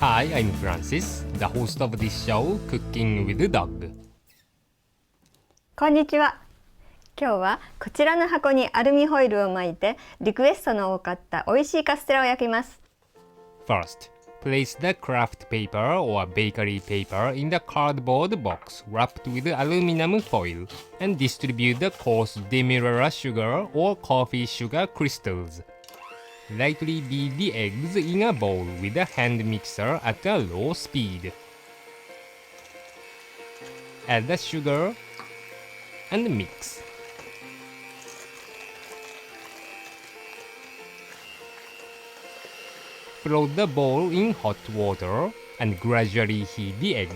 Hi, I'm Francis, the host of this show, Cooking with Dog. こんにちは。今日はこちらの箱にアルミホイルを巻いてリクエストの多かった美味しいカステラを焼きます。First, place the craft paper or bakery paper in the cardboard box wrapped with aluminum foil and distribute the coarse demerara sugar or coffee sugar crystals. Lightly beat the eggs in a bowl with a hand mixer at a low speed. Add the sugar and mix. Float the bowl in hot water and gradually heat the egg.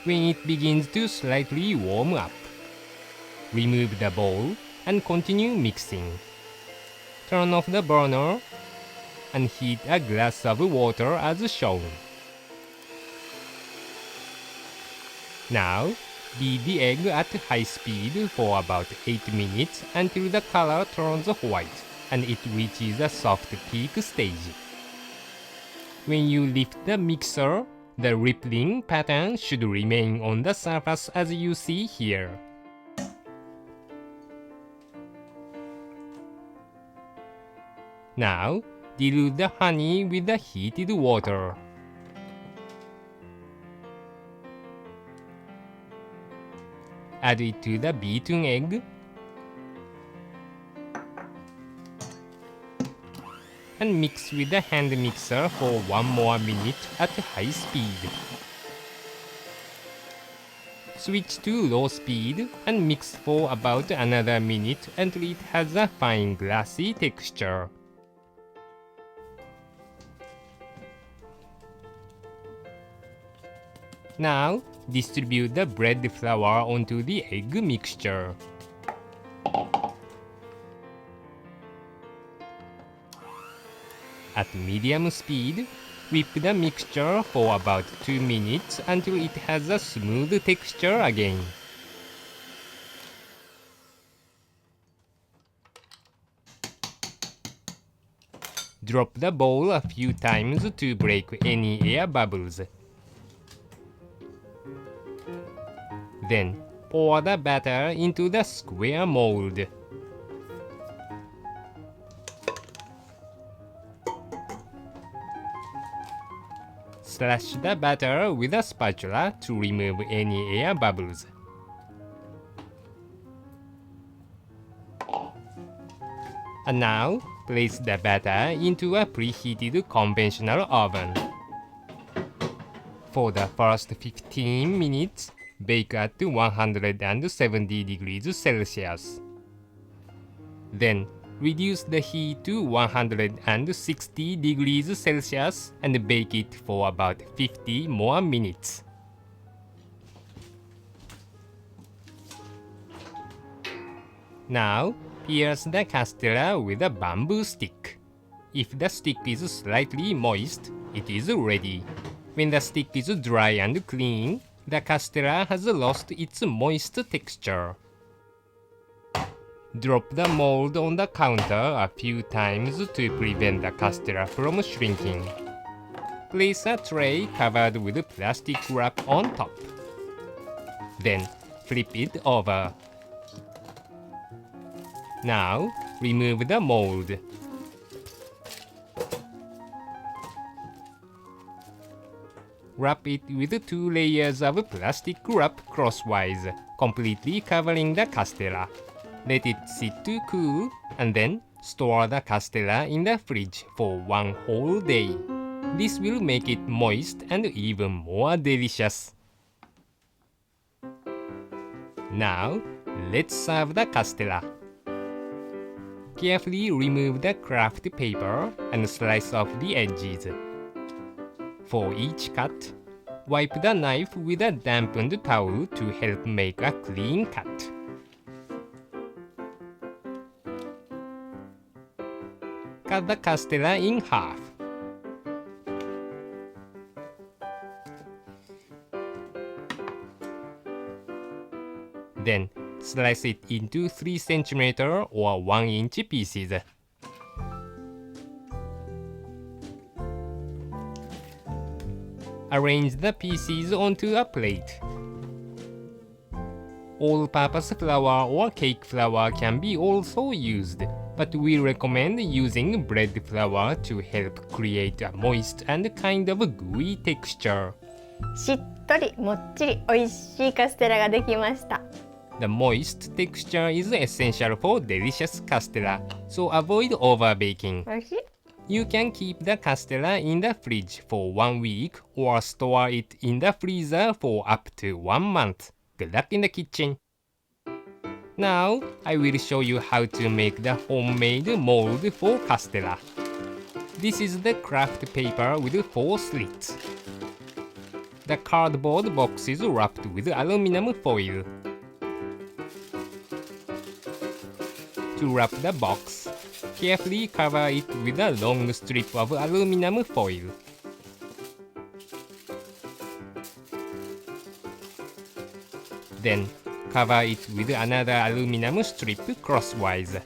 When it begins to slightly warm up, remove the bowl and continue mixing. Turn off the burner and heat a glass of water as shown. Now, beat the egg at high speed for about 8 minutes until the color turns white and it reaches a soft peak stage. When you lift the mixer, the rippling pattern should remain on the surface as you see here. Now, dilute the honey with the heated water. Add it to the beaten egg and mix with the hand mixer for 1 more minute at high speed. Switch to low speed and mix for about another minute until it has a fine glassy texture. Now, distribute the bread flour onto the egg mixture. At medium speed, whip the mixture for about 2 minutes until it has a smooth texture again. Drop the bowl a few times to break any air bubbles. Then, pour the batter into the square mold. Slash the batter with a spatula to remove any air bubbles. And now, place the batter into a preheated conventional oven. For the first 15 minutes, bake at 170 degrees Celsius. Then, reduce the heat to 160 degrees Celsius and bake it for about 50 more minutes. Now, pierce the castella with a bamboo stick. If the stick is slightly moist, it is ready. When the stick is dry and clean, the castella has lost its moist texture. Drop the mold on the counter a few times to prevent the castella from shrinking. Place a tray covered with plastic wrap on top. Then, flip it over. Now, remove the mold. Wrap it with 2 layers of plastic wrap crosswise, completely covering the castella. Let it sit to cool, and then store the castella in the fridge for 1 whole day. This will make it moist and even more delicious. Now, let's serve the castella. Carefully remove the craft paper and slice off the edges. For each cut, wipe the knife with a dampened towel to help make a clean cut. Cut the castella in half. Then, slice it into 3 cm or 1 inch pieces. Arrange the pieces onto a plate. All-purpose flour or cake flour can be also used, but we recommend using bread flour to help create a moist and kind of gooey texture. しっとりもっちり美味しいカステラができました。The moist texture is essential for delicious castella, so avoid overbaking. 美味しい。You can keep the castella in the fridge for 1 week or store it in the freezer for up to 1 month. Good luck in the kitchen. Now, I will show you how to make the homemade mold for castella. This is the craft paper with 4 slits. The cardboard box is wrapped with aluminum foil. To wrap the box, carefully cover it with a long strip of aluminum foil. Then, cover it with another aluminum strip crosswise.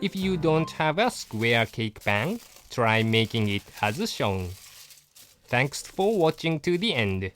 If you don't have a square cake pan, try making it as shown. Thanks for watching to the end.